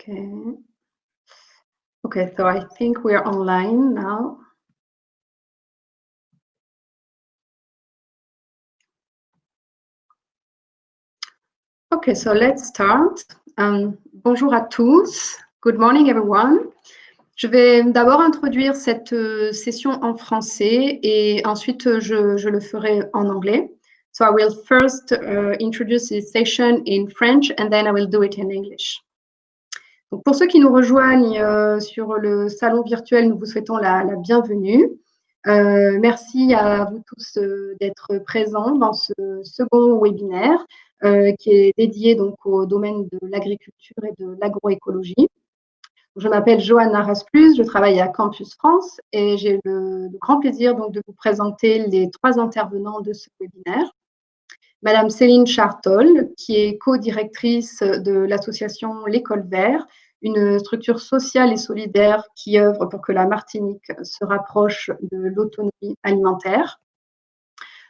Okay. Okay, so I think we are online now. Okay, so let's start. Bonjour à tous. Good morning, everyone. Je vais d'abord introduire cette session en français et ensuite je le ferai en anglais. So I will first introduce this session in French and then I will do it in English. Donc pour ceux qui nous rejoignent sur le salon virtuel, nous vous souhaitons la bienvenue. Merci à vous tous d'être présents dans ce second webinaire qui est dédié donc au domaine de l'agriculture et de l'agroécologie. Je m'appelle Johanna Rasplus, je travaille à Campus France et j'ai le grand plaisir donc de vous présenter les 3 intervenants de ce webinaire. Madame Céline Chartol, qui est co-directrice de l'association L'École Vert, une structure sociale et solidaire qui œuvre pour que la Martinique se rapproche de l'autonomie alimentaire.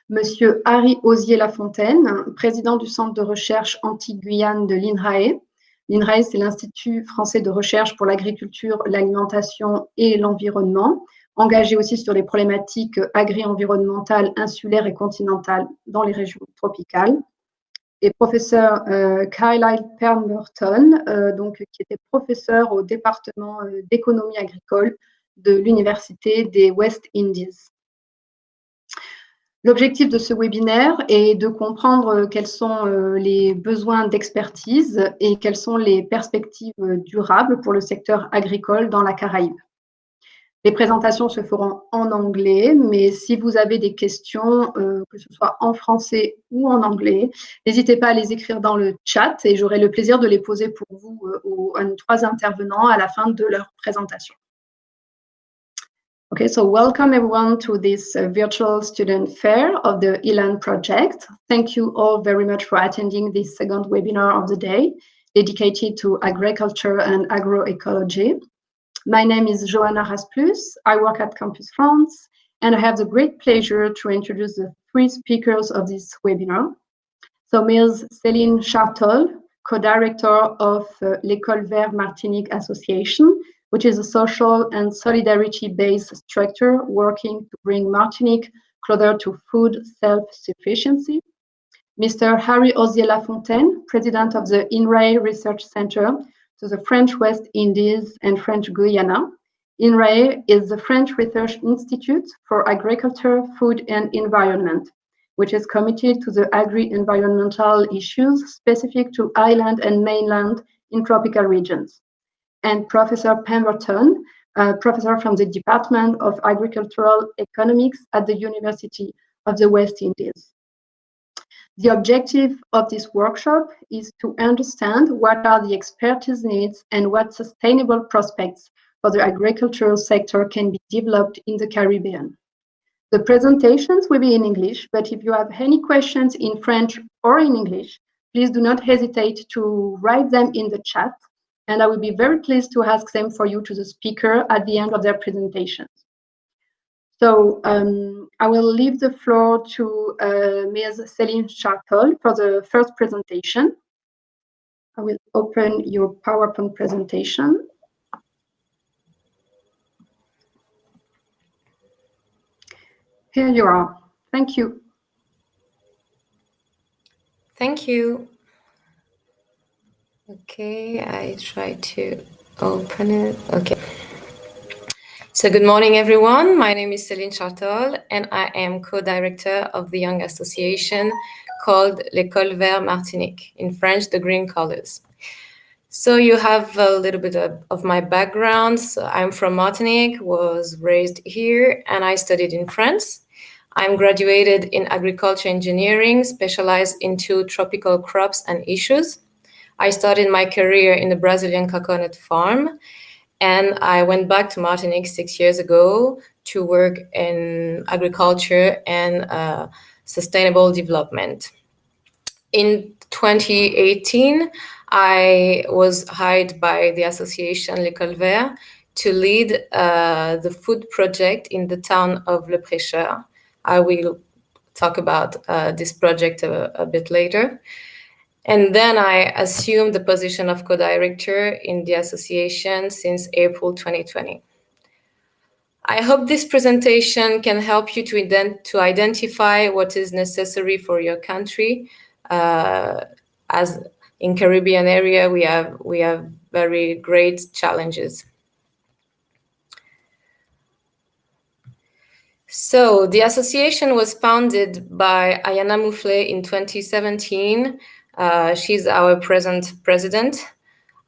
Monsieur Harry Osier-Lafontaine, président du centre de recherche anti-Guyane de l'INRAE. L'INRAE, c'est l'Institut français de recherche pour l'agriculture, l'alimentation et l'environnement, engagé aussi sur les problématiques agri-environnementales, insulaires et continentales dans les régions tropicales. Et professeur Carlyle Pemberton, qui était professeur au département d'économie agricole de l'Université des West Indies. L'objectif de ce webinaire est de comprendre quels sont les besoins d'expertise et quelles sont les perspectives durables pour le secteur agricole dans la Caraïbe. Les présentations se feront en anglais, mais si vous avez des questions, que ce soit en français ou en anglais, n'hésitez pas à les écrire dans le chat et j'aurai le plaisir de les poser pour vous aux 3 intervenants à la fin de leur présentation. Okay, so welcome everyone to this virtual student fair of the ELAN project. Thank you all very much for attending this second webinar of the day, dedicated to agriculture and agroecology. My name is Johanna Rasplus. I work at Campus France, and I have the great pleasure to introduce the 3 speakers of this webinar. So Ms. Céline Chartol, co-director of L'École Vert Martinique Association, which is a social and solidarity-based structure working to bring Martinique closer to food self-sufficiency. Mr. Harry Osier-Lafontaine, president of the INRAE Research Center to the French West Indies and French Guyana. INRAE is the French Research Institute for Agriculture, Food and Environment, which is committed to the agri-environmental issues specific to island and mainland in tropical regions. And Professor Pemberton, professor from the Department of Agricultural Economics at the University of the West Indies. The objective of this workshop is to understand what are the expertise needs and what sustainable prospects for the agricultural sector can be developed in the Caribbean. The presentations will be in English, but if you have any questions in French or in English, please do not hesitate to write them in the chat, and I will be very pleased to ask them for you to the speaker at the end of their presentations. So I will leave the floor to Ms. Céline Chartol for the first presentation. I will open your PowerPoint presentation. Here you are. Thank you. Thank you. Okay, I try to open it. Okay. So good morning, everyone. My name is Céline Chartol, and I am co-director of the young association called L'École Vert Martinique, in French, the Green Colors. So you have a little bit of my background. So I'm from Martinique, was raised here, and I studied in France. I'm graduated in agriculture engineering, specialized into tropical crops and issues. I started my career in the Brazilian coconut farm, and I went back to Martinique 6 years ago to work in agriculture and sustainable development. In 2018, I was hired by the association L'École Vert to lead the food project in the town of Le Prêcheur. I will talk about this project a bit later. And then I assumed the position of co-director in the association since April 2020. I hope this presentation can help you to identify what is necessary for your country. As in Caribbean area, we have very great challenges. So the association was founded by Ayana Mouflet in 2017. She's our present president.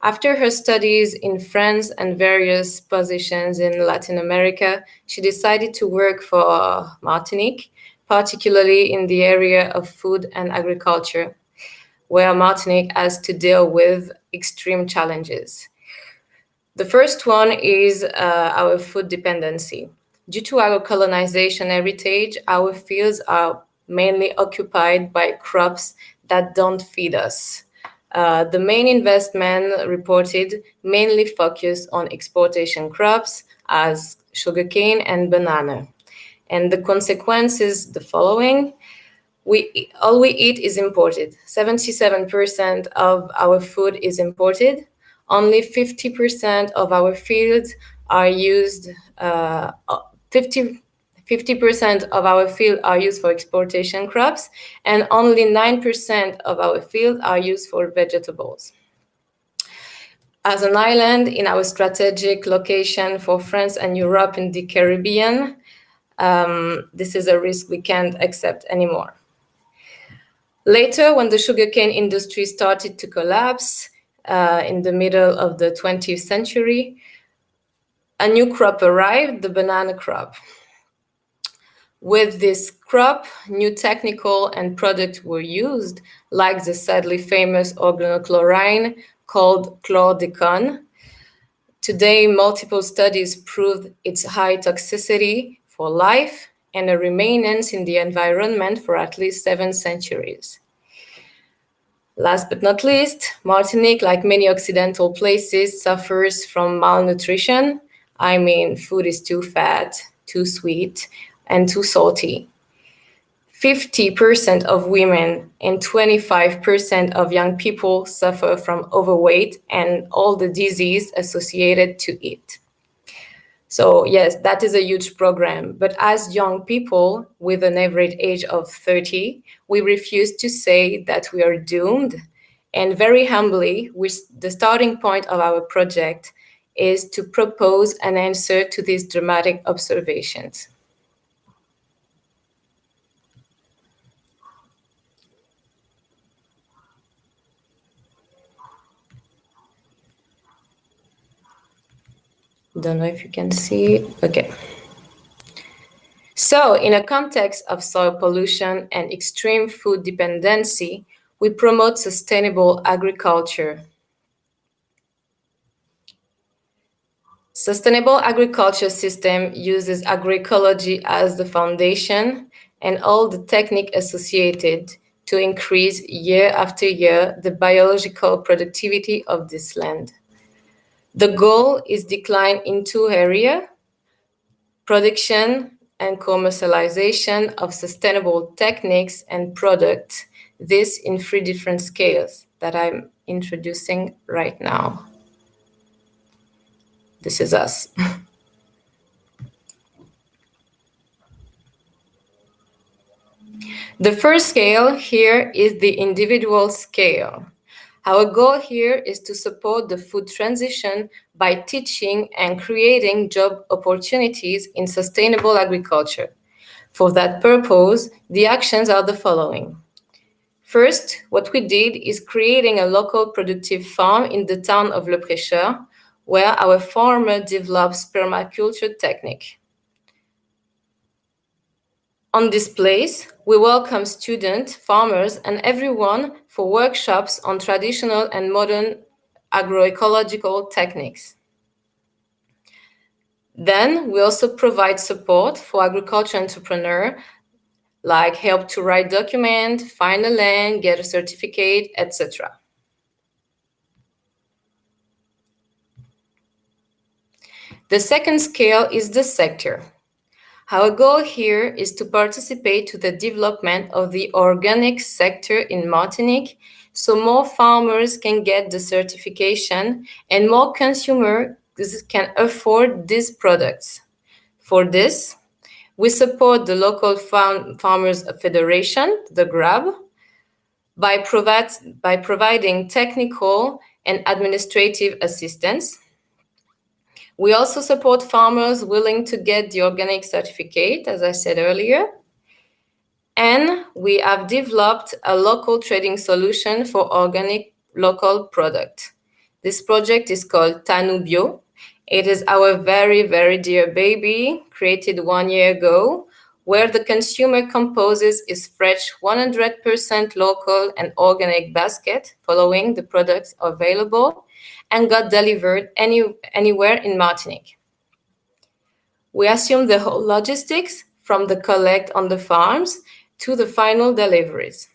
After her studies in France and various positions in Latin America, she decided to work for Martinique, particularly in the area of food and agriculture, where Martinique has to deal with extreme challenges. The first one is our food dependency. Due to our colonization heritage, our fields are mainly occupied by crops that don't feed us. The main investment reported mainly focus on exportation crops as sugarcane and banana. And the consequence is the following. All we eat is imported. 77% of our food is imported. Only 50% of our fields are used, 50% of our fields are used for exportation crops, and only 9% of our fields are used for vegetables. As an island in our strategic location for France and Europe in the Caribbean, this is a risk we can't accept anymore. Later, when the sugarcane industry started to collapse in the middle of the 20th century, a new crop arrived, the banana crop. With this crop, new technical and products were used, like the sadly famous organochlorine called chlordecone. Today, multiple studies prove its high toxicity for life and a remainance in the environment for at least 7 centuries. Last but not least, Martinique, like many Occidental places, suffers from malnutrition. I mean, food is too fat, too sweet, and too salty. 50% of women and 25% of young people suffer from overweight and all the disease associated to it. So yes, that is a huge program. But as young people with an average age of 30, we refuse to say that we are doomed. And very humbly, the starting point of our project is to propose an answer to these dramatic observations. Don't know if you can see it. Okay. So in a context of soil pollution and extreme food dependency, we promote sustainable agriculture. Sustainable agriculture system uses agroecology as the foundation and all the technique associated to increase year after year the biological productivity of this land. The goal is decline in 2 areas: production and commercialization of sustainable techniques and products, this in 3 different scales that I'm introducing right now. This is us. The first scale here is the individual scale. Our goal here is to support the food transition by teaching and creating job opportunities in sustainable agriculture. For that purpose, the actions are the following. First, what we did is creating a local productive farm in the town of Le Prêcheur, where our farmer develops permaculture technique. On this place, we welcome students, farmers, and everyone for workshops on traditional and modern agroecological techniques. Then we also provide support for agriculture entrepreneurs, like help to write documents, find a land, get a certificate, etc. The second scale is the sector. Our goal here is to participate to the development of the organic sector in Martinique so more farmers can get the certification and more consumers can afford these products. For this, we support the local farmers federation, the GRAB, by providing technical and administrative assistance. We also support farmers willing to get the organic certificate, as I said earlier. And we have developed a local trading solution for organic local product. This project is called Tanu Bio. It is our very, very dear baby, created 1 year ago, where the consumer composes his fresh 100% local and organic basket following the products available and got delivered anywhere in Martinique. We assume the whole logistics from the collect on the farms to the final deliveries.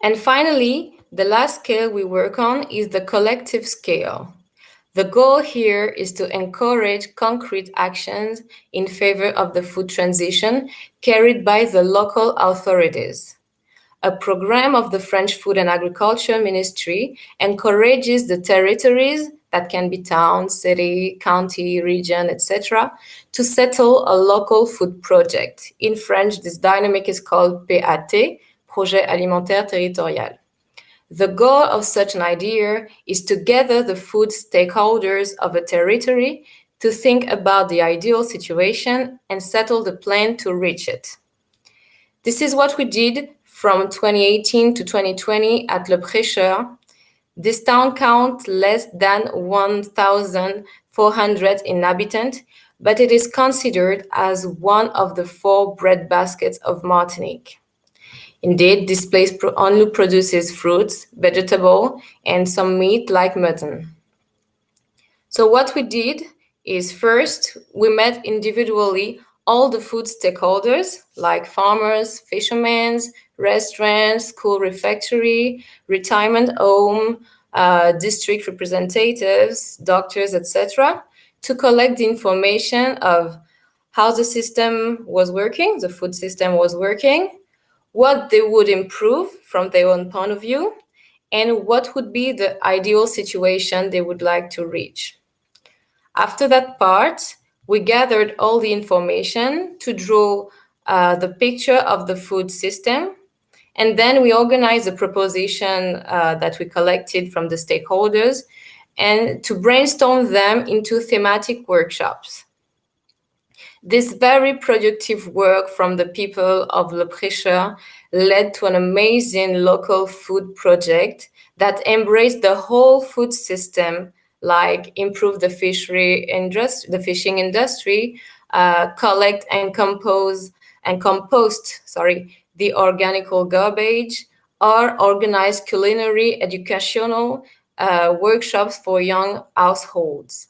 And finally, the last scale we work on is the collective scale. The goal here is to encourage concrete actions in favor of the food transition carried by the local authorities. A program of the French Food and Agriculture Ministry encourages the territories, that can be town, city, county, region, etc., to settle a local food project. In French, this dynamic is called PAT, Projet Alimentaire Territorial. The goal of such an idea is to gather the food stakeholders of a territory to think about the ideal situation and settle the plan to reach it. This is what we did from 2018 to 2020 at Le Prêcheur. This town counts less than 1,400 inhabitants, but it is considered as one of the 4 bread baskets of Martinique. Indeed, this place only produces fruits, vegetables, and some meat like mutton. So what we did is first, we met individually all the food stakeholders like farmers, fishermen, restaurants, school refectory, retirement home, district representatives, doctors, etc., to collect the information of how the system was working, the food system was working, what they would improve from their own point of view, and what would be the ideal situation they would like to reach. After that part, we gathered all the information to draw the picture of the food system, and then we organized a proposition that we collected from the stakeholders and to brainstorm them into thematic workshops. This very productive work from the people of Le Prêcheur led to an amazing local food project that embraced the whole food system, like improve the fishing industry, collect and compost the organical garbage, or organize culinary educational workshops for young households.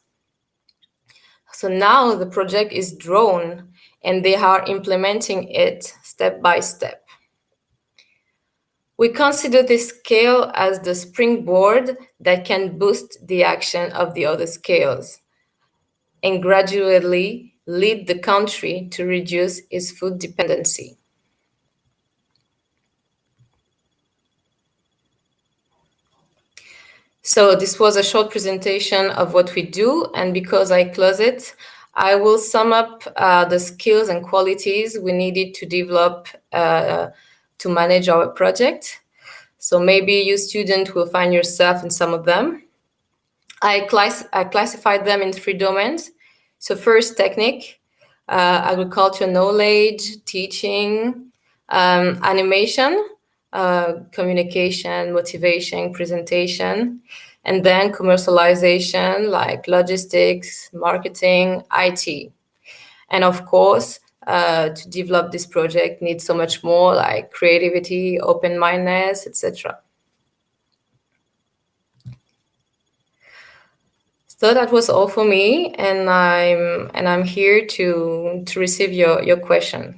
So now the project is drawn and they are implementing it step by step. We consider this scale as the springboard that can boost the action of the other scales and gradually lead the country to reduce its food dependency. So this was a short presentation of what we do, and because I close it, I will sum up the skills and qualities we needed to develop to manage our project. So maybe you student will find yourself in some of them. I classified them in 3 domains. So first, technique, agriculture knowledge, teaching, animation, communication, motivation, presentation, and then commercialization like logistics, marketing, IT. And of course, to develop this project needs so much more like creativity, open-mindedness, etc. So that was all for me, and I'm here to receive your question.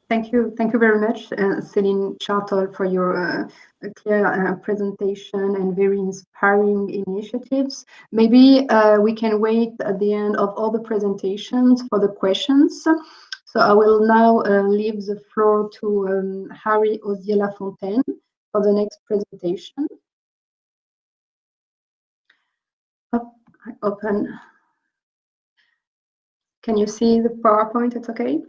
Thank you very much, Céline Chartol, for your a clear presentation and very inspiring initiatives. Maybe we can wait at the end of all the presentations for the questions. So I will now leave the floor to Harry Osier-Lafontaine for the next presentation. I open. Can you see the PowerPoint? It's okay.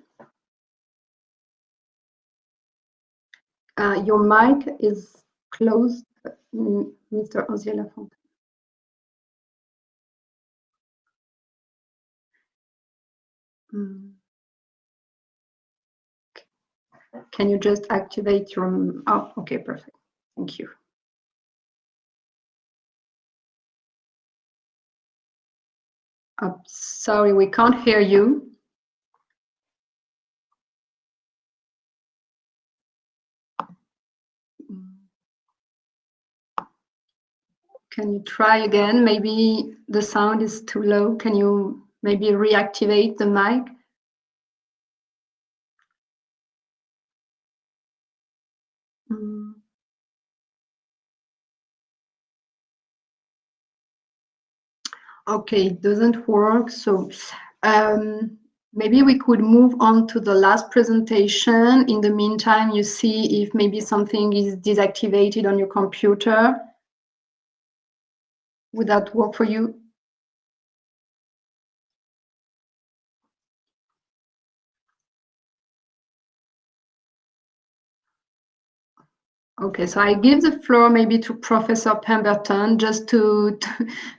Your mic is closed, Mr. Osier-Lafontaine. Can you just activate your? Oh, okay, perfect. Thank you. Oh, sorry, we can't hear you. Can you try again? Maybe the sound is too low. Can you maybe reactivate the mic? Okay, it doesn't work. So maybe we could move on to the last presentation. In the meantime, you see if maybe something is deactivated on your computer. Would that work for you? Okay, so I give the floor maybe to Professor Pemberton just to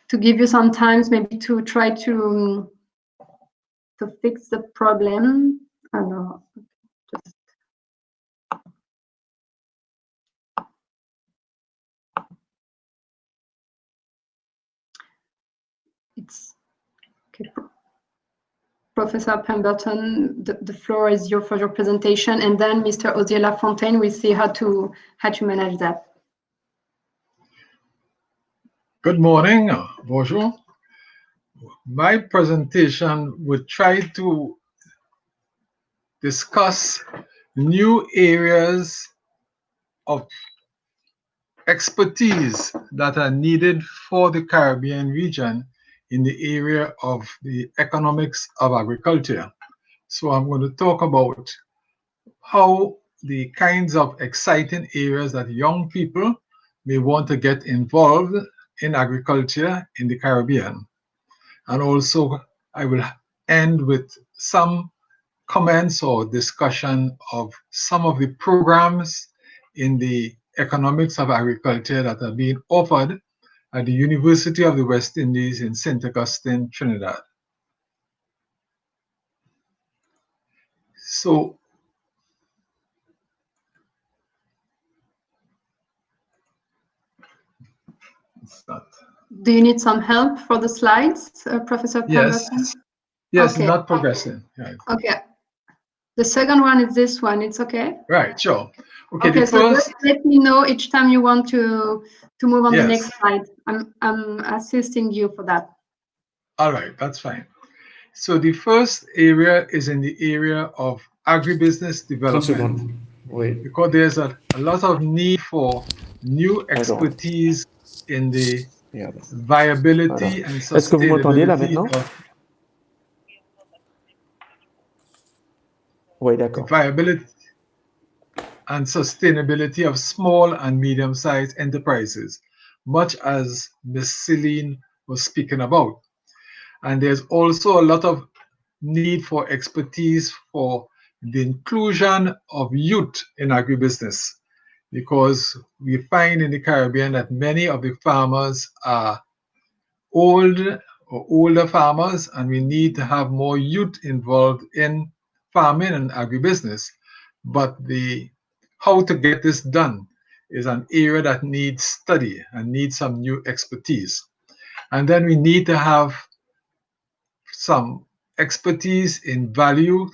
give you some time maybe to try to fix the problem. I don't know, just it's okay. Professor Pemberton, the floor is yours for your presentation, and then Mr. Osier-Lafontaine, we see how to manage that. Good morning, bonjour. My presentation would try to discuss new areas of expertise that are needed for the Caribbean region in the area of the economics of agriculture. So I'm going to talk about how the kinds of exciting areas that young people may want to get involved in agriculture in the Caribbean. And also I will end with some comments or discussion of some of the programs in the economics of agriculture that are being offered at the University of the West Indies in St. Augustine, Trinidad. So, do you need some help for the slides, Professor Pemberton? Yes, okay. Not progressing. Right. Okay. The second one is this one. It's okay? Right, sure. Okay, so just let me know each time you want to move on the next slide. I'm assisting you for that. All right, that's fine. So the first area is in the area of agribusiness development, because there's a lot of need for new expertise in the viability and sustainability of small and medium-sized enterprises, much as Ms. Celine was speaking about. And there's also a lot of need for expertise for the inclusion of youth in agribusiness, because we find in the Caribbean that many of the farmers are old or older farmers, and we need to have more youth involved in farming and agribusiness. But how to get this done is an area that needs study and needs some new expertise. And then we need to have some expertise in value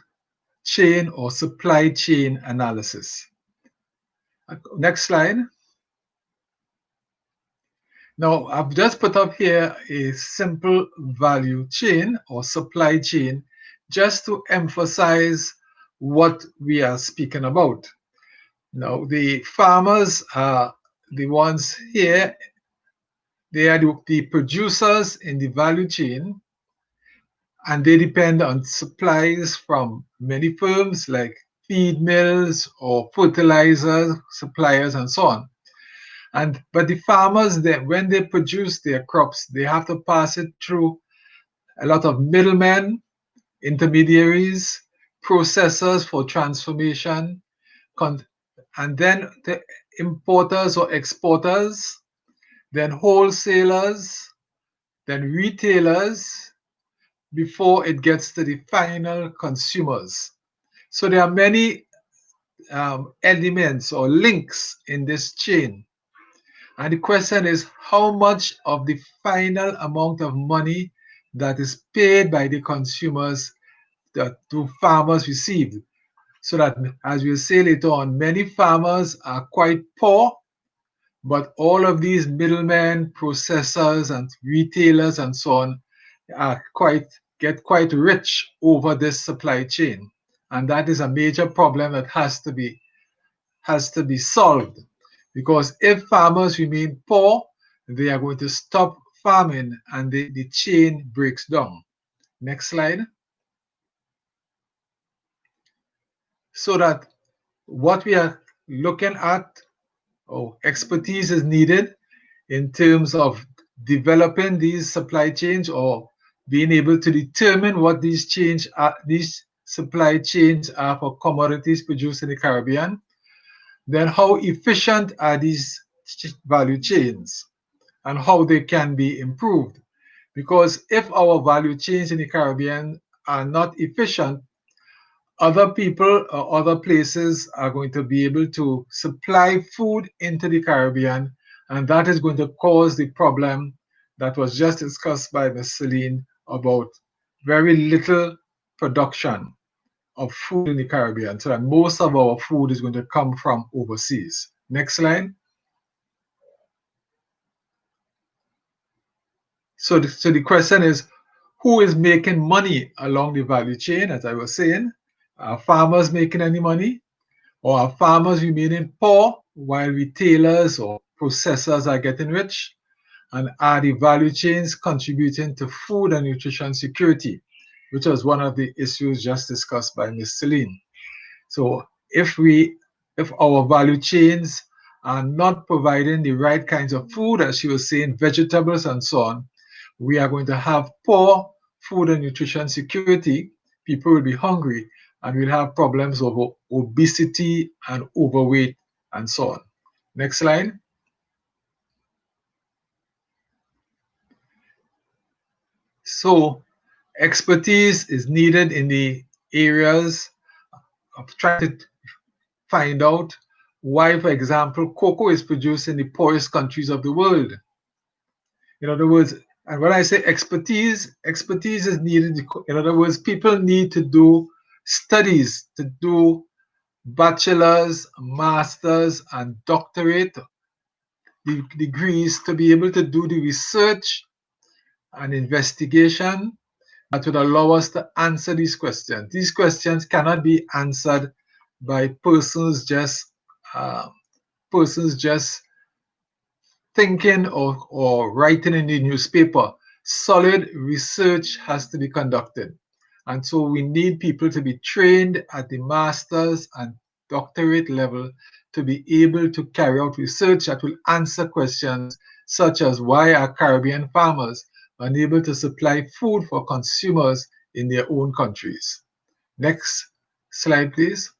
chain or supply chain analysis. Next slide. Now, I've just put up here a simple value chain or supply chain just to emphasize what we are speaking about. Now, the farmers are the ones here, they are the producers in the value chain, and they depend on supplies from many firms like feed mills or fertilizer suppliers and so on. But the farmers, when they produce their crops, they have to pass it through a lot of middlemen, intermediaries, processors for transformation, and then the importers or exporters, then wholesalers, then retailers, before it gets to the final consumers. So there are many elements or links in this chain. And the question is, how much of the final amount of money that is paid by the consumers that do farmers receive? So that, as we'll say later on, many farmers are quite poor, but all of these middlemen, processors, and retailers, and so on, get quite rich over this supply chain. And that is a major problem that has to be solved. Because if farmers remain poor, they are going to stop farming and the chain breaks down. Next slide. So that what we are looking at, expertise is needed in terms of developing these supply chains or being able to determine what these supply chains are for commodities produced in the Caribbean. Then how efficient are these value chains and how they can be improved? Because if our value chains in the Caribbean are not efficient, other people or other places are going to be able to supply food into the Caribbean, and that is going to cause the problem that was just discussed by Ms. Celine about very little production of food in the Caribbean, so that most of our food is going to come from overseas. Next slide. So the question is, who is making money along the value chain? As I was saying, are farmers making any money? Or are farmers remaining poor while retailers or processors are getting rich? And are the value chains contributing to food and nutrition security, which was one of the issues just discussed by Ms. Celine? So if our value chains are not providing the right kinds of food, as she was saying, vegetables and so on, we are going to have poor food and nutrition security. People will be hungry, and we'll have problems of obesity and overweight and so on. Next slide. So expertise is needed in the areas of trying to find out why, for example, cocoa is produced in the poorest countries of the world. In other words, and when I say expertise is needed. In other words, people need to do studies, to do bachelor's, master's, and doctorate degrees to be able to do the research and investigation that would allow us to answer these questions. These questions cannot be answered by persons just thinking or writing in the newspaper. Solid research has to be conducted. And so we need people to be trained at the master's and doctorate level to be able to carry out research that will answer questions such as why are Caribbean farmers unable to supply food for consumers in their own countries. Next slide, please.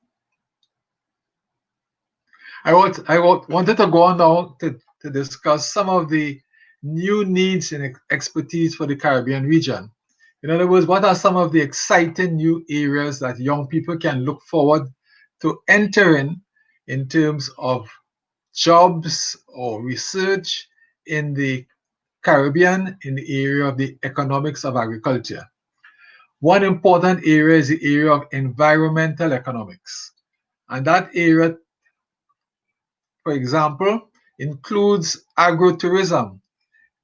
I wanted to go on now to discuss some of the new needs and expertise for the Caribbean region. In other words, what are some of the exciting new areas that young people can look forward to entering in terms of jobs or research in the Caribbean in the area of the economics of agriculture? One important area is the area of environmental economics. And that area, for example, includes agrotourism.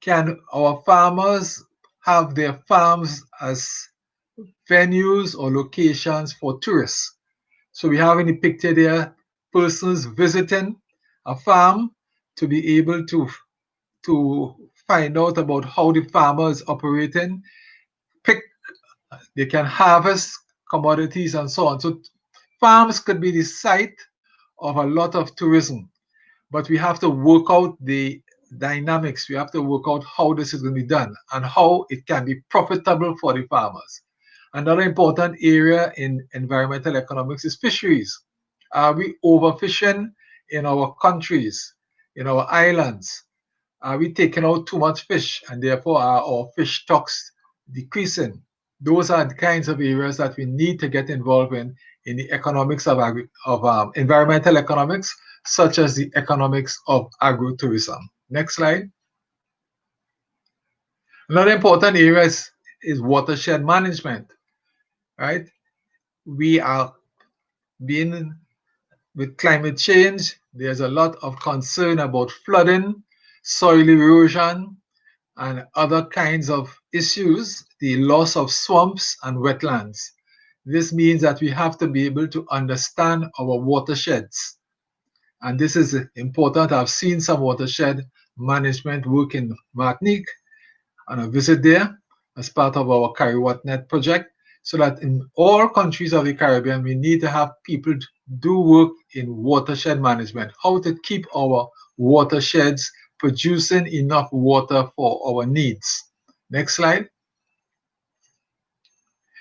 Can our farmers have their farms as venues or locations for tourists? So we have in the picture there persons visiting a farm to be able to find out about how the farmer is operating, they can harvest commodities and so on. So farms could be the site of a lot of tourism, but we have to work out the dynamics. We have to work out how this is going to be done and how it can be profitable for the farmers. Another important area in environmental economics is fisheries. Are we overfishing in our countries, in our islands? Are we taking out too much fish and therefore are our fish stocks decreasing? Those are the kinds of areas that we need to get involved in the economics of environmental economics, such as the economics of agrotourism. Next slide. Another important area is watershed management, right? We are being, with climate change, there's a lot of concern about flooding, soil erosion, and other kinds of issues, the loss of swamps and wetlands. This means that we have to be able to understand our watersheds. And this is important. I've seen some watershed management work in Martinique on a visit there as part of our CaribWatNet project, so that in all countries of the Caribbean, we need to have people do work in watershed management, how to keep our watersheds producing enough water for our needs. Next slide.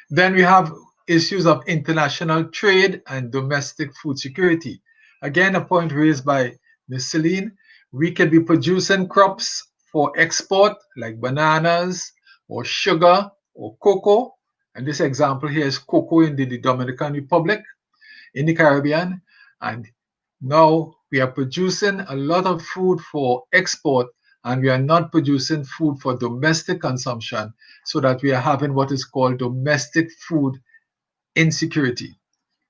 Then we have issues of international trade and domestic food security. Again, a point raised by Ms. Celine. We can be producing crops for export like bananas or sugar or cocoa. And this example here is cocoa in the Dominican Republic in the Caribbean. And now we are producing a lot of food for export and we are not producing food for domestic consumption, so that we are having what is called domestic food insecurity.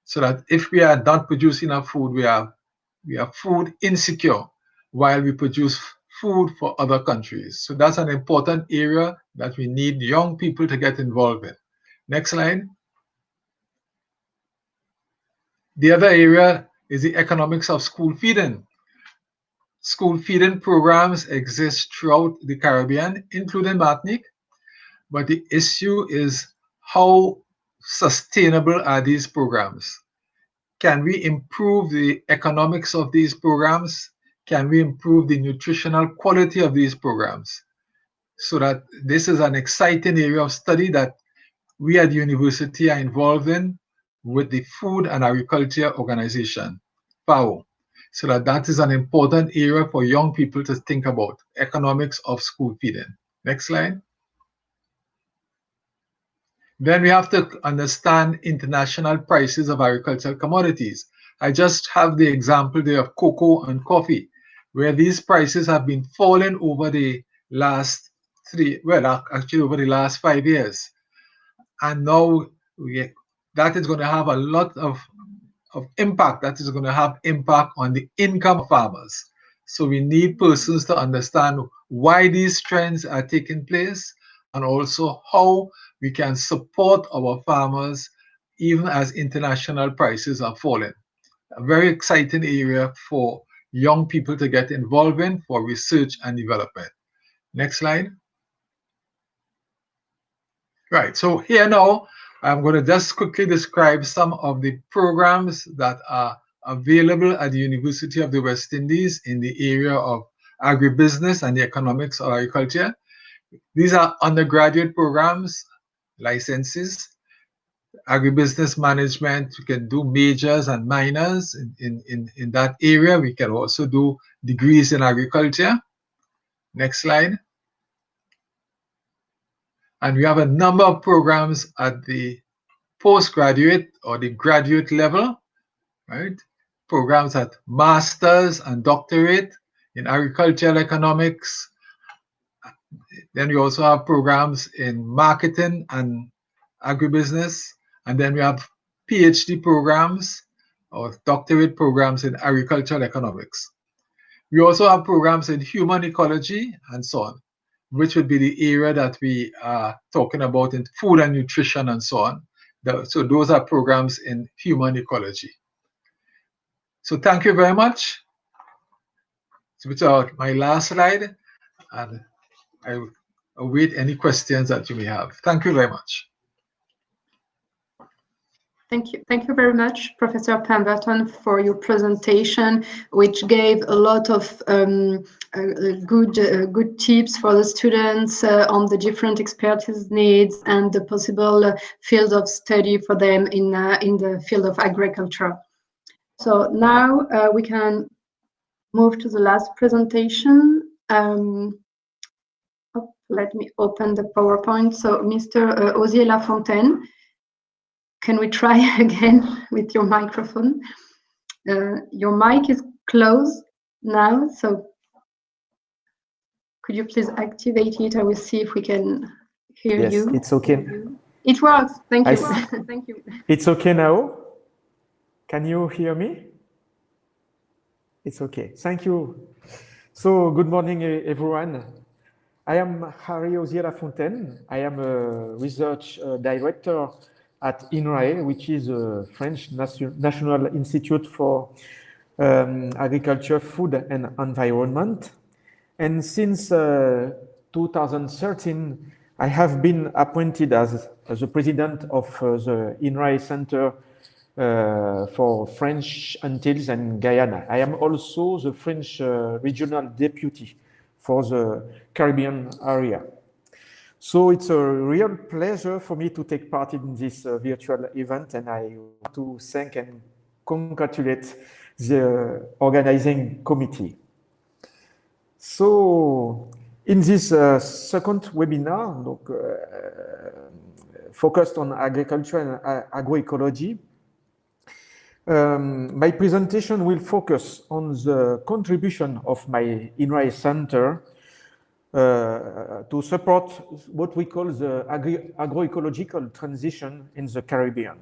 So that if we are not producing enough food, we are food insecure while we produce food for other countries. So that's an important area that we need young people to get involved in. Next slide. The other area is the economics of school feeding. School feeding programs exist throughout the Caribbean, including Martinique, but the issue is how sustainable are these programs? Can we improve the economics of these programs? Can we improve the nutritional quality of these programs? So that this is an exciting area of study that we at the university are involved in with the Food and Agriculture Organization, FAO. So that is an important area for young people to think about, economics of school feeding. Next slide. Then we have to understand international prices of agricultural commodities. I just have the example there of cocoa and coffee, where these prices have been falling over the last over the last 5 years. And now that is going to have a lot of impact. That is going to have impact on the income of farmers. So we need persons to understand why these trends are taking place and also how we can support our farmers even as international prices are falling. A very exciting area for young people to get involved in for research and development. Next slide. Right, so here now, I'm going to just quickly describe some of the programs that are available at the University of the West Indies in the area of agribusiness and the economics of agriculture. These are undergraduate programs, licenses, agribusiness management. We can do majors and minors in that area. We can also do degrees in agriculture. Next slide. And we have a number of programs at the postgraduate or the graduate level, right? Programs at master's and doctorate in agricultural economics. Then we also have programs in marketing and agribusiness. And then we have PhD programs or doctorate programs in agricultural economics. We also have programs in human ecology and so on, which would be the area that we are talking about in food and nutrition and so on. So those are programs in human ecology. So thank you very much. Which are my last slide, and I await any questions that you may have. Thank you very much. Thank you. Thank you very much, Professor Pemberton, for your presentation, which gave a lot of good tips for the students on the different expertise needs and the possible field of study for them in the field of agriculture. So now we can move to the last presentation. Let me open the PowerPoint. So Mr. Osier Lafontaine, can we try again with your microphone? Your mic is closed now, so could you please activate it? I will see if we can hear you. Yes, it's okay. It works. Thank you. Thank you. It's okay now? Can you hear me? It's okay. Thank you. So, good morning, everyone. I am Harry Osier Lafontaine. I am a research director at INRAE, which is a French National Institute for Agriculture, Food and Environment. And since 2013, I have been appointed as the president of the INRAE Center for French Antilles and Guyana. I am also the French regional deputy for the Caribbean area. So it's a real pleasure for me to take part in this virtual event, and I want to thank and congratulate the organizing committee. So in this second webinar, focused on agriculture and agroecology, my presentation will focus on the contribution of my INRAE Center to support what we call the agroecological transition in the Caribbean.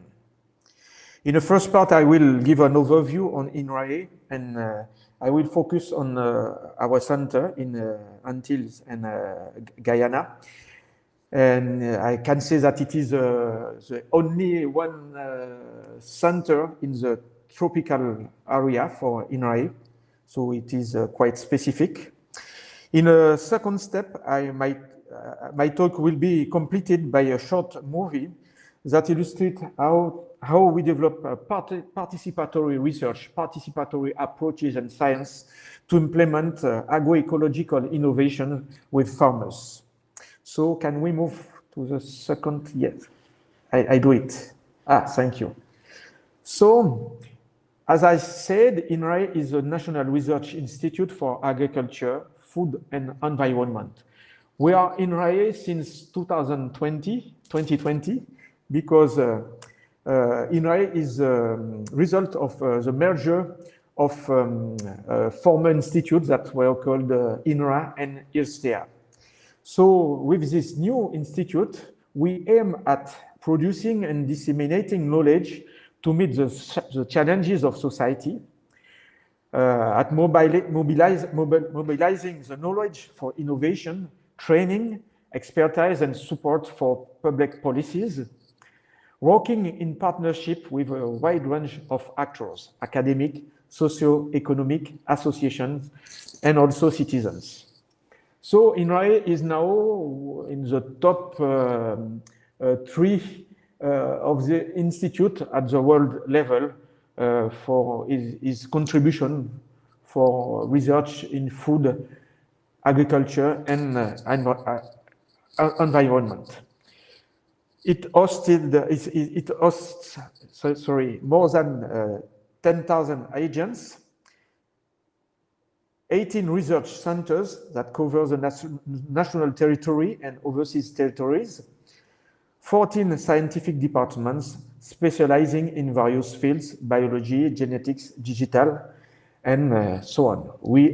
In the first part, I will give an overview on INRAE, and I will focus on our center in Antilles and Guyana. And I can say that it is the only one center in the tropical area for INRAE, so it is quite specific. In a second step, my talk will be completed by a short movie that illustrates how we develop participatory research, participatory approaches and science to implement agroecological innovation with farmers. So can we move to the second? Yes, I do it. Thank you. So, as I said, INRAE is a National Research Institute for Agriculture, Food and Environment. We are INRAE since 2020, because INRAE is a result of the merger of former institutes that were called INRA and IRSTEA. So with this new institute, we aim at producing and disseminating knowledge to meet the challenges of society, at mobilizing the knowledge for innovation, training, expertise, and support for public policies, working in partnership with a wide range of actors, academic, socio-economic associations, and also citizens. So INRAE is now in the top 3 of the institute at the world level for his contribution for research in food, agriculture, and environment. It hosts more than 10,000 agents, 18 research centers that cover the national territory and overseas territories, 14 scientific departments specializing in various fields, biology, genetics, digital, and so on. We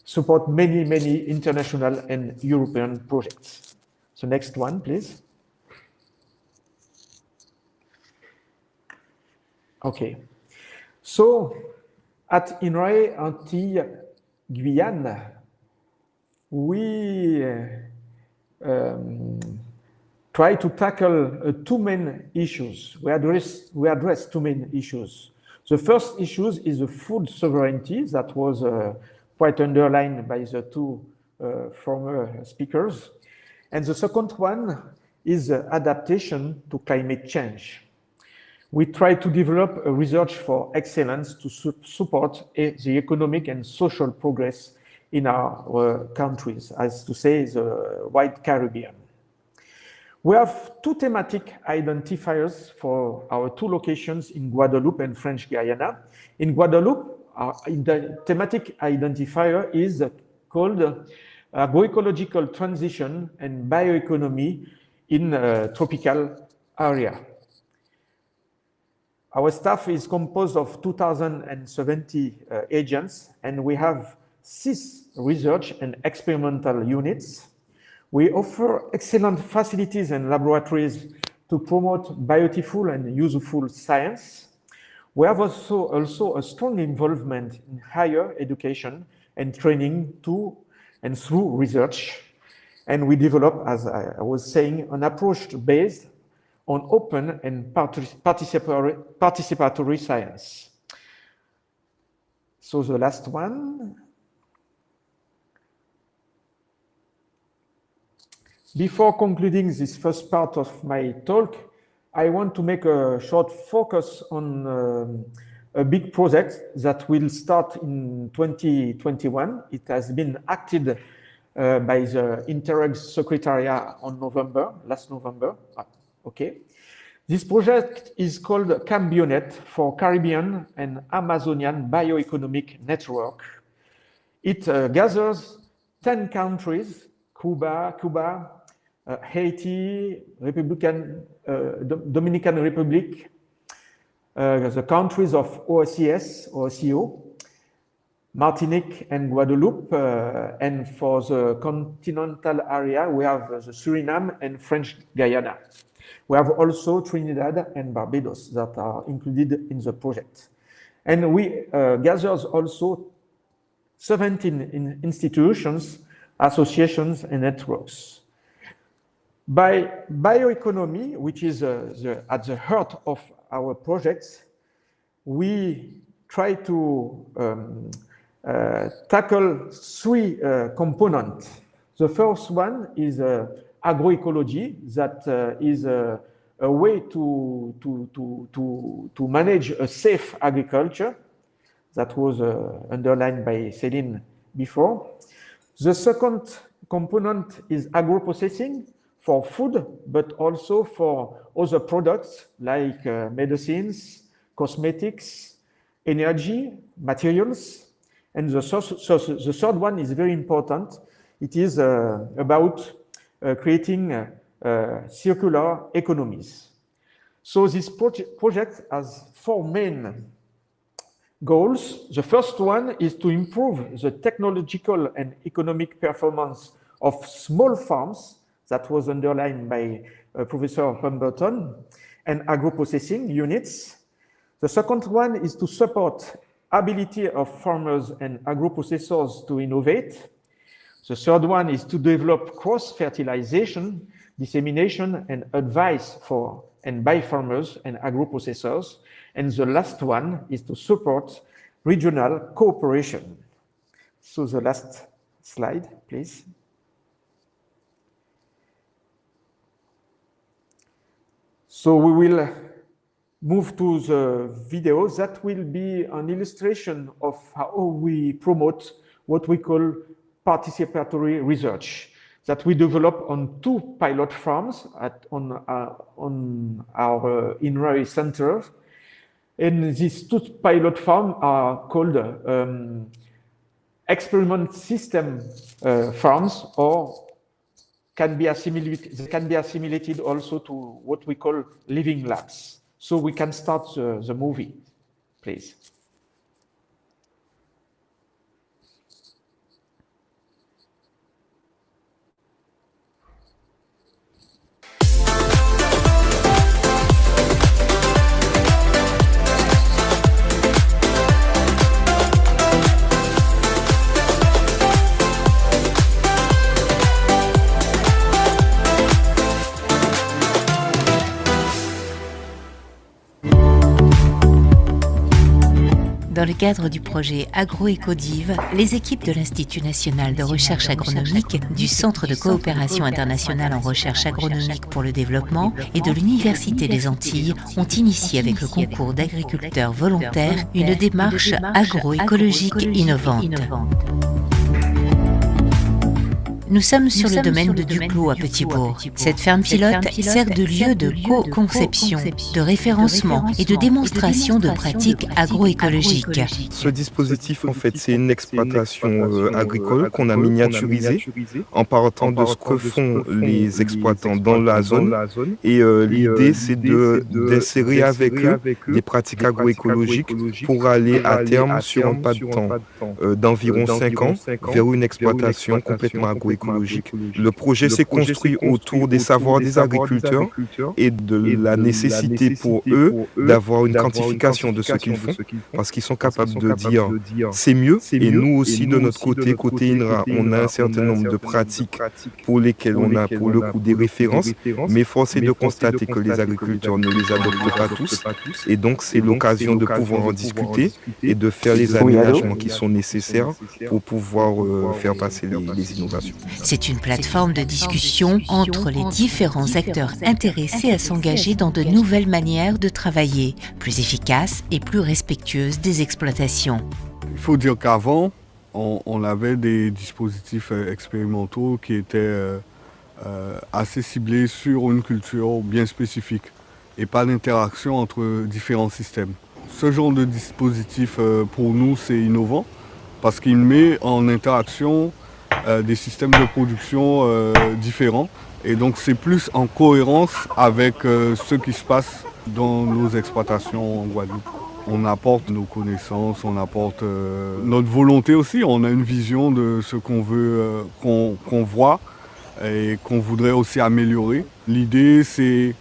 support many international and European projects. So next one, please. Okay. So at INRAE Antilles Guyane, we try to tackle two main issues. We address two main issues. The first issue is the food sovereignty that was quite underlined by the two former speakers. And the second one is adaptation to climate change. We try to develop a research for excellence to support the economic and social progress in our countries, as to say, the White Caribbean. We have two thematic identifiers for our two locations in Guadeloupe and French Guiana. In Guadeloupe, our thematic identifier is called agroecological transition and bioeconomy in a tropical area. Our staff is composed of 2,070 agents, and we have 6 research and experimental units. We offer excellent facilities and laboratories to promote beautiful and useful science. We have also a strong involvement in higher education and training to and through research. And we develop, as I was saying, an approach based on open and participatory science. So the last one. Before concluding this first part of my talk, I want to make a short focus on a big project that will start in 2021. It has been acted by the Interreg Secretariat on last November. Okay. This project is called Cambionet for Caribbean and Amazonian Bioeconomic Network. It gathers 10 countries, Cuba, Haiti, Dominican Republic, the countries of OCO, Martinique and Guadeloupe, and for the continental area, we have the Suriname and French Guiana. We have also Trinidad and Barbados that are included in the project. And we gather also 17 institutions, associations, and networks. By bioeconomy, which is at the heart of our projects, we try to tackle 3 components. The first one is agroecology, that is a way to manage a safe agriculture, that was underlined by Céline before. The second component is agroprocessing for food, but also for other products like medicines, cosmetics, energy, materials. And the third one is very important. It is about creating circular economies. So this project has 4 main goals. The first one is to improve the technological and economic performance of small farms, that was underlined by Professor Pemberton, and agroprocessing units. The second one is to support ability of farmers and agroprocessors to innovate. The third one is to develop cross-fertilization, dissemination, and advice for and by farmers and agroprocessors. And the last one is to support regional cooperation. So the last slide, please. So we will move to the video that will be an illustration of how we promote what we call participatory research, that we develop on 2 pilot farms on our INRAE center. And these 2 pilot farms are called experiment system farms, or they can be assimilated also to what we call living labs. So we can start the movie, please. Dans le cadre du projet Agroecologie, les équipes de l'Institut national de recherche agronomique, du Centre de coopération internationale en recherche agronomique pour le développement et de l'Université des Antilles ont initié avec le concours d'agriculteurs volontaires une démarche agroécologique innovante. Nous sommes sur le domaine de Duclos à Petit-Bourg. Cette ferme pilote sert de lieu de co-conception, de référencement et de démonstration de pratiques agroécologiques. Ce dispositif, en fait, c'est une exploitation agricole qu'on a miniaturisée en partant de ce que font les exploitants dans la zone. Et l'idée, c'est d'insérer avec eux des pratiques agroécologiques pour aller à terme, sur un pas de temps d'environ 5 ans, vers une exploitation complètement agroécologique. Le projet s'est construit autour des savoirs des agriculteurs et de la nécessité pour eux d'avoir une quantification de ce qu'ils font, parce qu'ils sont capables de dire c'est mieux. Et nous aussi, de notre côté INRA, on a un certain nombre de pratiques pour lesquelles on a pour le coup des références, mais force est de constater que les agriculteurs ne les adoptent pas tous. Et donc c'est l'occasion de pouvoir en discuter et de faire les aménagements qui sont nécessaires pour pouvoir faire passer les innovations. C'est une plateforme de discussion entre les différents acteurs intéressés à s'engager dans de nouvelles manières de travailler, plus efficaces et plus respectueuses des exploitations. Il faut dire qu'avant, on avait des dispositifs expérimentaux qui étaient assez ciblés sur une culture bien spécifique et pas d'interaction entre différents systèmes. Ce genre de dispositif, pour nous, c'est innovant parce qu'il met en interaction des systèmes de production différents. Et donc c'est plus en cohérence avec ce qui se passe dans nos exploitations en Guadeloupe. On apporte nos connaissances, on apporte notre volonté aussi. On a une vision de ce qu'on veut, qu'on voit et qu'on voudrait aussi améliorer. L'idée, c'est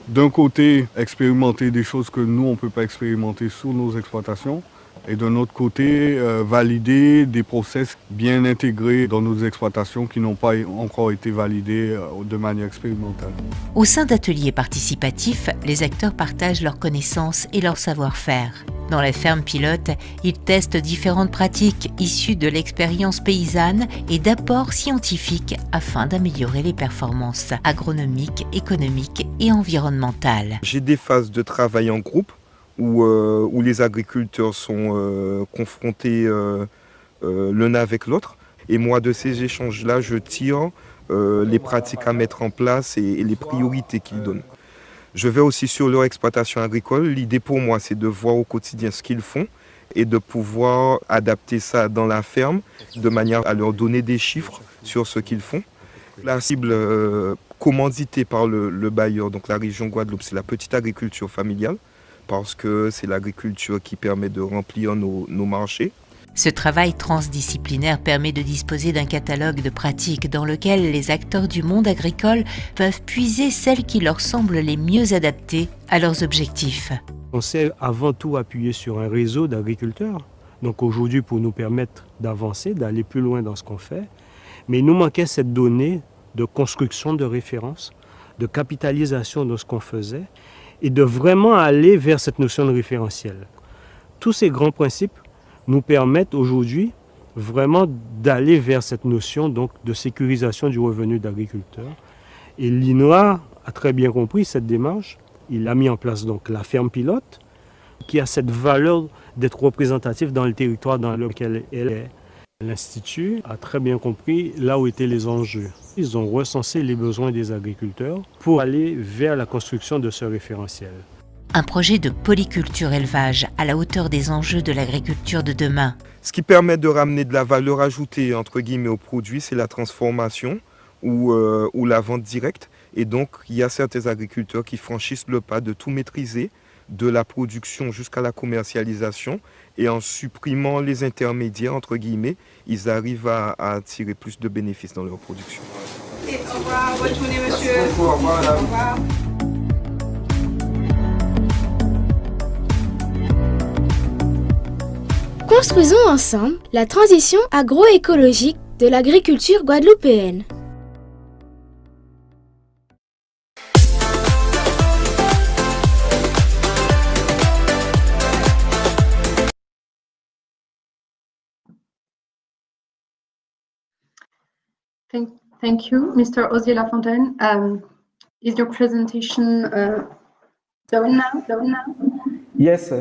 d'un côté expérimenter des choses que nous, on ne peut pas expérimenter sur nos exploitations. Et d'un autre côté, valider des process bien intégrés dans nos exploitations qui n'ont pas encore été validés de manière expérimentale. Au sein d'ateliers participatifs, les acteurs partagent leurs connaissances et leur savoir-faire. Dans la ferme pilote, ils testent différentes pratiques issues de l'expérience paysanne et d'apports scientifiques afin d'améliorer les performances agronomiques, économiques et environnementales. J'ai des phases de travail en groupe où les agriculteurs sont confrontés l'un avec l'autre. Et moi, de ces échanges-là, je tire les pratiques à mettre en place et les priorités qu'ils donnent. Je vais aussi sur leur exploitation agricole. L'idée pour moi, c'est de voir au quotidien ce qu'ils font et de pouvoir adapter ça dans la ferme de manière à leur donner des chiffres sur ce qu'ils font. La cible commanditée par le bailleur, donc la région Guadeloupe, c'est la petite agriculture familiale, parce que c'est l'agriculture qui permet de remplir nos marchés. Ce travail transdisciplinaire permet de disposer d'un catalogue de pratiques dans lequel les acteurs du monde agricole peuvent puiser celles qui leur semblent les mieux adaptées à leurs objectifs. On s'est avant tout appuyé sur un réseau d'agriculteurs, donc aujourd'hui pour nous permettre d'avancer, d'aller plus loin dans ce qu'on fait. Mais il nous manquait cette donnée de construction de référence, de capitalisation de ce qu'on faisait, et de vraiment aller vers cette notion de référentiel. Tous ces grands principes nous permettent aujourd'hui vraiment d'aller vers cette notion donc, de sécurisation du revenu d'agriculteur. Et l'INRA a très bien compris cette démarche. Il a mis en place donc, la ferme pilote qui a cette valeur d'être représentative dans le territoire dans lequel elle est. L'Institut a très bien compris là où étaient les enjeux. Ils ont recensé les besoins des agriculteurs pour aller vers la construction de ce référentiel. Un projet de polyculture-élevage à la hauteur des enjeux de l'agriculture de demain. Ce qui permet de ramener de la valeur ajoutée entre guillemets au produit, c'est la transformation ou la vente directe. Et donc, il y a certains agriculteurs qui franchissent le pas de tout maîtriser, de la production jusqu'à la commercialisation, et en supprimant les intermédiaires, entre guillemets, ils arrivent à tirer plus de bénéfices dans leur production. Au revoir, bonne journée monsieur. Au revoir, madame. Au revoir. Construisons ensemble la transition agroécologique de l'agriculture guadeloupéenne. Thank you, Mr. Osier Lafontaine. Is your presentation done now? Yes,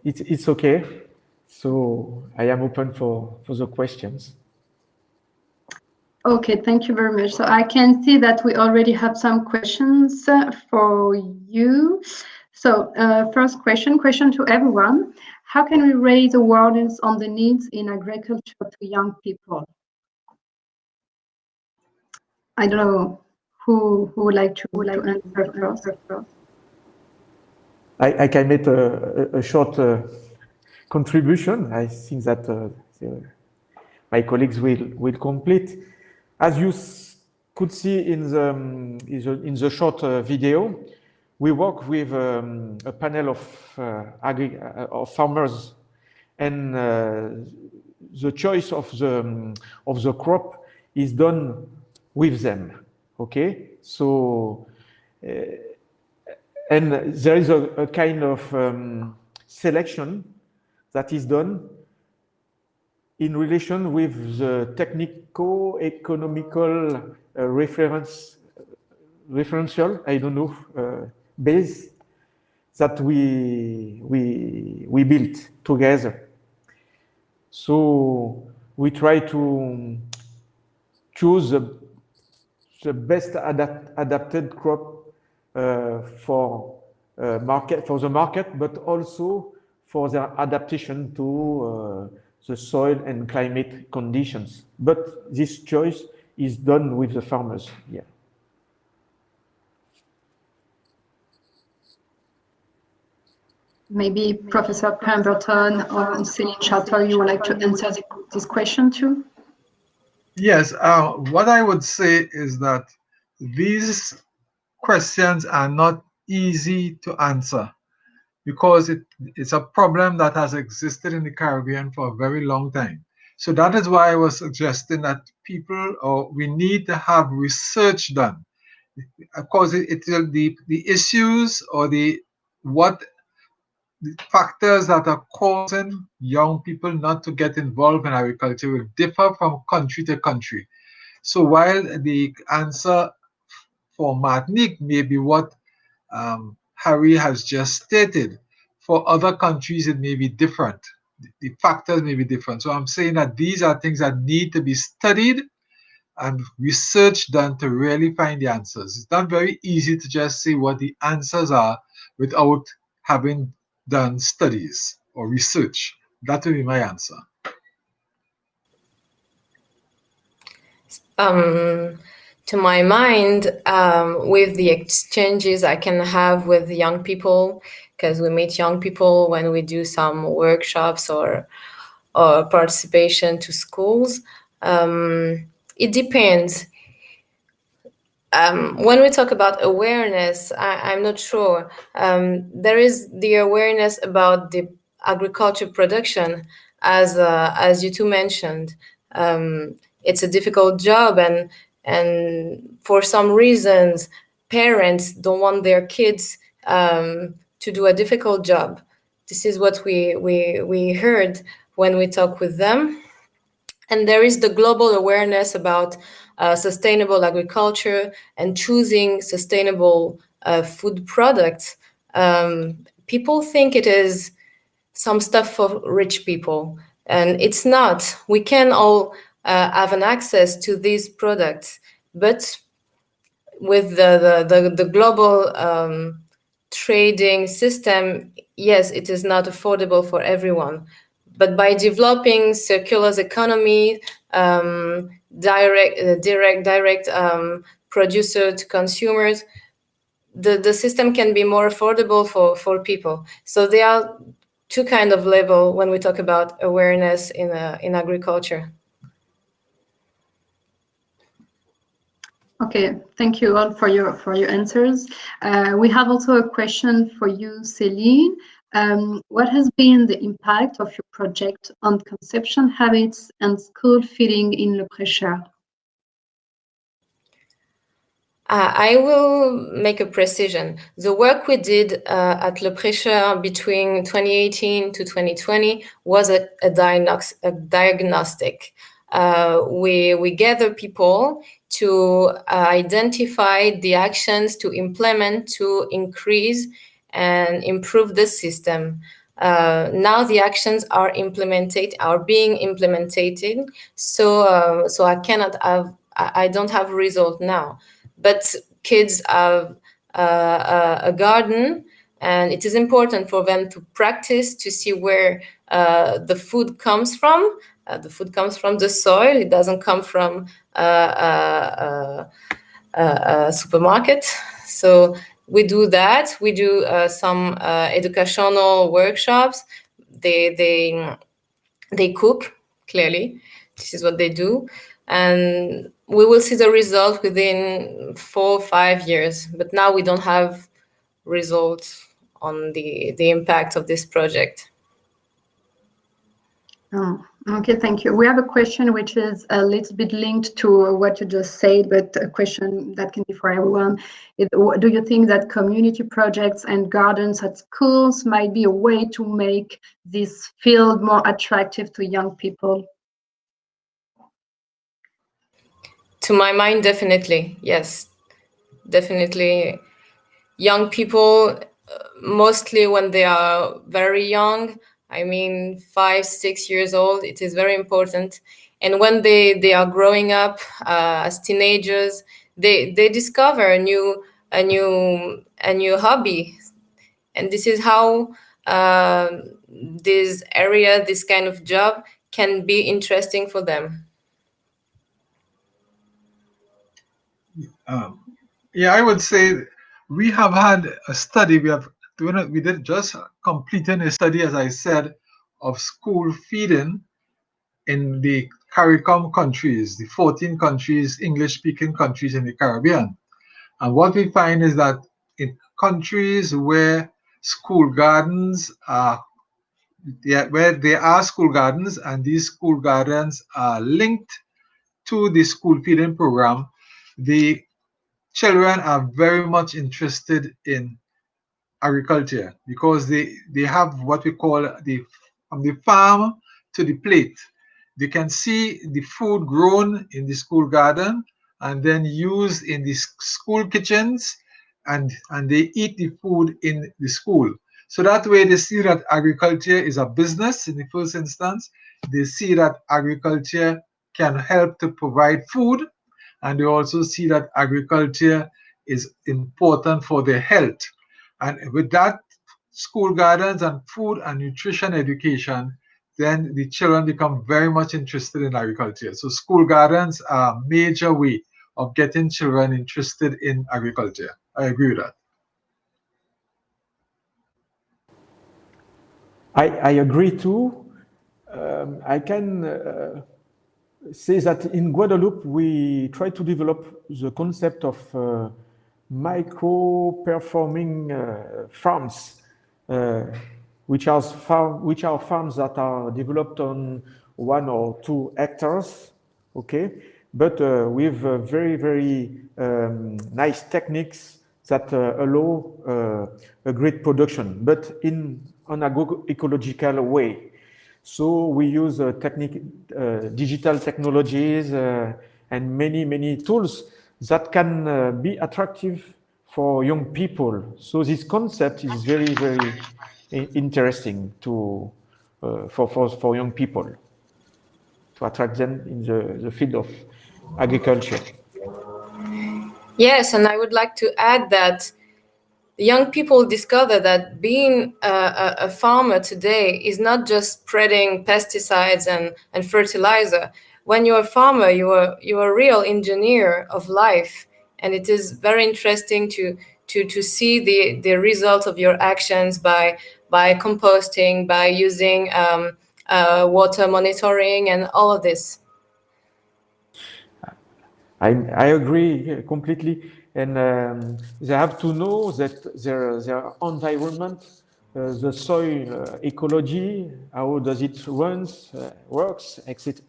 it's okay. So I am open for the questions. Okay, thank you very much. So I can see that we already have some questions for you. So first question to everyone. How can we raise awareness on the needs in agriculture to young people? I don't know who would like to answer first. I can make a short contribution. I think that my colleagues will complete. As you could see in the short video, we work with a panel of farmers, and the choice of the crop is done with them. Okay, so and there is a kind of selection that is done in relation with the technico-economical referential, I don't know, base that we built together. So we try to choose the best adapted crop for the market, but also for their adaptation to the soil and climate conditions. But this choice is done with the farmers. Yeah. Maybe Professor Pemberton or Céline Chartel, you would like to answer this question too? Yes, what I would say is that these questions are not easy to answer because it's a problem that has existed in the Caribbean for a very long time. So that is why I was suggesting that we need to have research done. Of course, the issues or the factors that are causing young people not to get involved in agriculture will differ from country to country. So while the answer for Martinique may be what Harry has just stated, for other countries it may be different. The factors may be different. So I'm saying that these are things that need to be studied and research done to really find the answers. It's not very easy to just say what the answers are without having done studies or research. That would be my answer. To my mind, with the exchanges I can have with young people, because we meet young people when we do some workshops or participation to schools, it depends. When we talk about awareness, I'm not sure. There is the awareness about the agriculture production, as you two mentioned. It's a difficult job, and for some reasons, parents don't want their kids to do a difficult job. This is what we heard when we talk with them. And there is the global awareness about sustainable agriculture and choosing sustainable food products. People think it is some stuff for rich people, and it's not. We can all have an access to these products, but with the global trading system, yes, it is not affordable for everyone. But by developing circular economy, direct producer to consumers, the system can be more affordable for people. So there are two kinds of level when we talk about awareness in agriculture. Okay, thank you all for your answers. We have also a question for you, Céline. What has been the impact of your project on consumption habits and school feeding in Le Prêcheur? I will make a precision. The work we did at Le Prêcheur between 2018 to 2020 was a diagnostic. We gather people to identify the actions to implement to increase and improve the system. Now the actions are being implemented. So I don't have result now, but kids have a garden, and it is important for them to practice to see where the food comes from. The food comes from the soil. It doesn't come from a supermarket. So we do that. We do some educational workshops. They cook, clearly. This is what they do. And we will see the result within 4 or 5 years. But now we don't have results on the impact of this project. Okay, thank you. We have a question which is a little bit linked to what you just said, but a question that can be for everyone. Do you think that community projects and gardens at schools might be a way to make this field more attractive to young people? To my mind, definitely, yes. Definitely. Young people, mostly when they are very young, I mean 5, 6 years old, it is very important. And when they are growing up as teenagers, they discover a new hobby. And this is how this area, this kind of job can be interesting for them. Yeah, I would say we have had a study. We did just completing a study, as I said, of school feeding in the CARICOM countries, the 14 countries, English-speaking countries in the Caribbean. And what we find is that in countries where school gardens are, where there are school gardens and these school gardens are linked to the school feeding program, the children are very much interested in agriculture because they have what we call from the farm to the plate. They can see the food grown in the school garden and then used in the school kitchens, and they eat the food in the school. So that way they see that agriculture is a business in the first instance. They see that agriculture can help to provide food, and they also see that agriculture is important for their health. And with that, school gardens and food and nutrition education, then the children become very much interested in agriculture. So school gardens are a major way of getting children interested in agriculture. I agree with that. I agree too. I can say that in Guadeloupe, we try to develop the concept of micro-performing farms, which are farms that are developed on 1 or 2 hectares, okay, but with very, very nice techniques that allow a great production, but in an agroecological way. So we use digital technologies and many tools that can be attractive for young people. So this concept is very, very interesting for young people, to attract them in the field of agriculture. Yes, and I would like to add that young people discover that being a farmer today is not just spreading pesticides and fertilizer. When you're a farmer, you're a real engineer of life, and it is very interesting to see the result of your actions by composting, by using water monitoring, and all of this. I agree completely. And they have to know that their environment, the soil ecology, how does it works,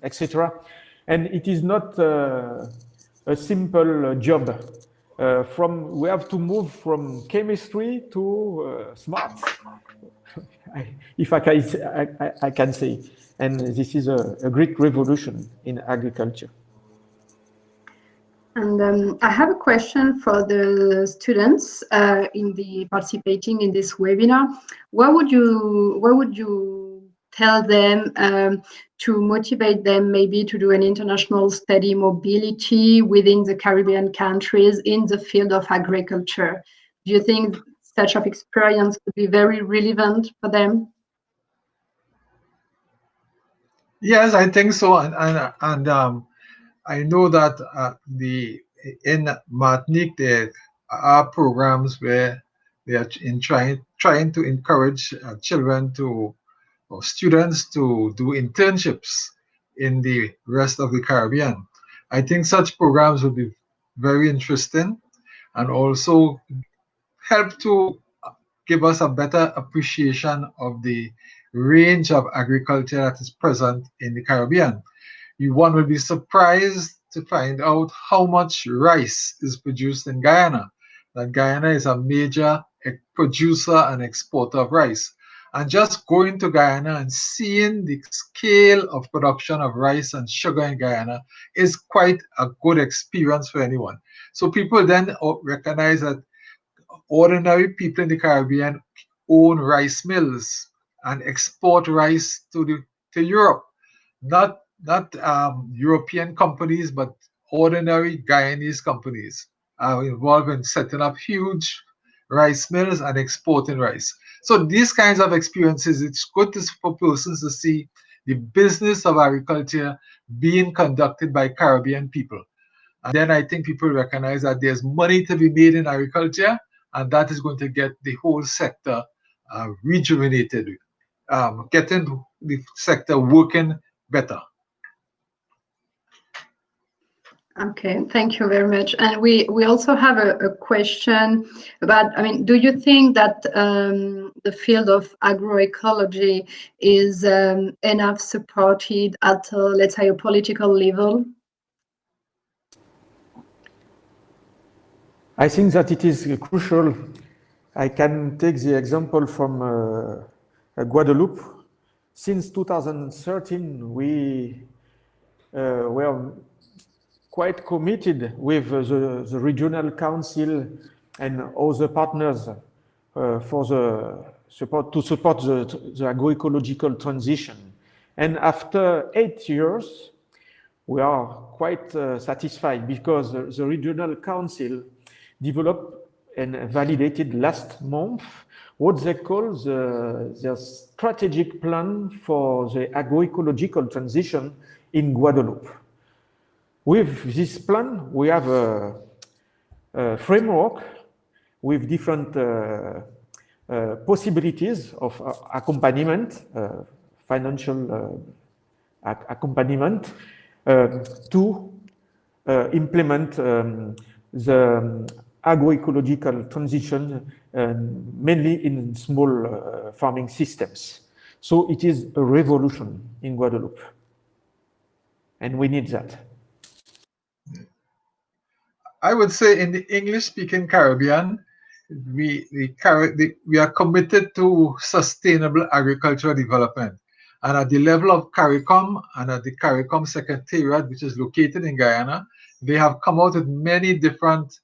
etc. And it is not a simple job. We have to move from chemistry to smart, if I can say. And this is a great revolution in agriculture. And I have a question for the students participating in this webinar. What would you tell them to motivate them maybe to do an international study mobility within the Caribbean countries in the field of agriculture? Do you think such of experience could be very relevant for them? Yes, I think so, and I know that in Martinique there are programs where they are trying to encourage children or students to do internships in the rest of the Caribbean. I think such programs would be very interesting and also help to give us a better appreciation of the range of agriculture that is present in the Caribbean. One will be surprised to find out how much rice is produced in Guyana. That Guyana is a major producer and exporter of rice. And just going to Guyana and seeing the scale of production of rice and sugar in Guyana is quite a good experience for anyone. So people then recognize that ordinary people in the Caribbean own rice mills and export rice to Europe. Not European companies, but ordinary Guyanese companies are involved in setting up huge rice mills and exporting rice. So these kinds of experiences, it's good for persons to see the business of agriculture being conducted by Caribbean people. And then I think people recognize that there's money to be made in agriculture, and that is going to get the whole sector rejuvenated, getting the sector working better. Okay, thank you very much. And we also have a question about, do you think that the field of agroecology is enough supported at, let's say, a political level? I think that it is crucial. I can take the example from Guadeloupe. Since 2013, we were quite committed with the regional council and other partners for the support the agroecological transition. And after 8 years, we are quite satisfied because the regional council developed and validated last month what they call the strategic plan for the agroecological transition in Guadeloupe. With this plan, we have a framework with different possibilities of accompaniment, financial accompaniment, to implement the agroecological transition, mainly in small farming systems. So it is a revolution in Guadeloupe, and we need that. I would say in the English-speaking Caribbean, we are committed to sustainable agricultural development. And at the level of CARICOM and at the CARICOM Secretariat, which is located in Guyana, they have come out with many different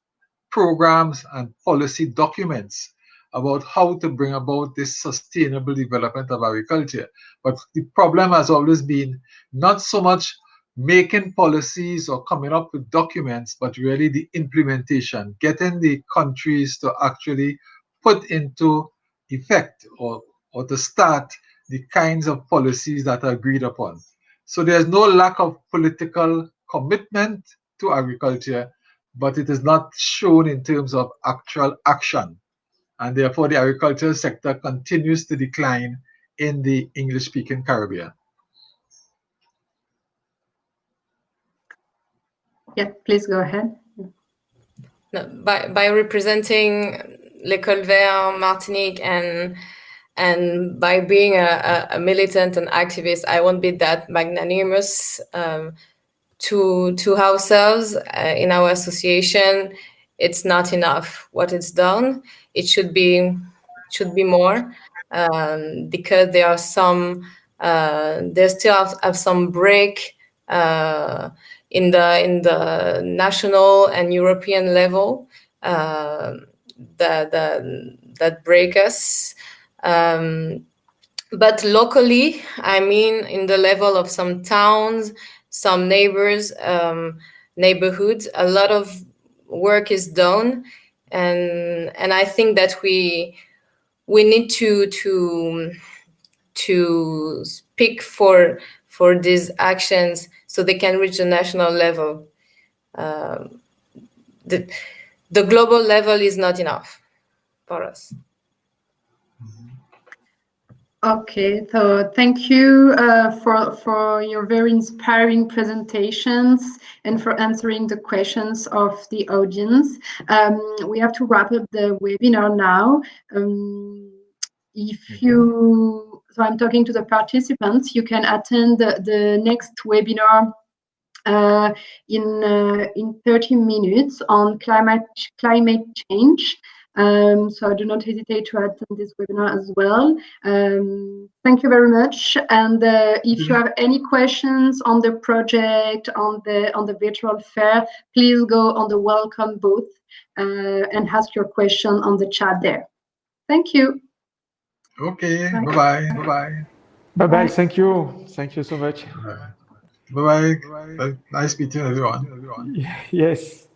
programs and policy documents about how to bring about this sustainable development of agriculture. But the problem has always been not so much making policies or coming up with documents, but really the implementation, getting the countries to actually put into effect or to start the kinds of policies that are agreed upon. So there's no lack of political commitment to agriculture, but it is not shown in terms of actual action. And therefore, the agricultural sector continues to decline in the English-speaking Caribbean. Yeah, please go ahead. No, by representing L'École Verte, Martinique, and by being a militant and activist, I won't be that magnanimous to ourselves in our association. It's not enough what it's done. It should be more, because there are some there still have some break in the national and European level that break us. But locally, I mean, in the level of some towns, some neighbors, neighborhoods, a lot of work is done, and I think that we need to speak for these actions so they can reach the national level. The global level is not enough for us. Okay, so thank you for your very inspiring presentations and for answering the questions of the audience. We have to wrap up the webinar now. So I'm talking to the participants. You can attend the next webinar in 30 minutes on climate change. So do not hesitate to attend this webinar as well. Thank you very much. And if you have any questions on the project, on the virtual fair, please go on the welcome booth and ask your question on the chat there. Thank you. Okay. Bye-bye. Bye-bye. Bye-bye. Thank you. Thank you so much. Bye-bye. Nice meeting everyone. Yes.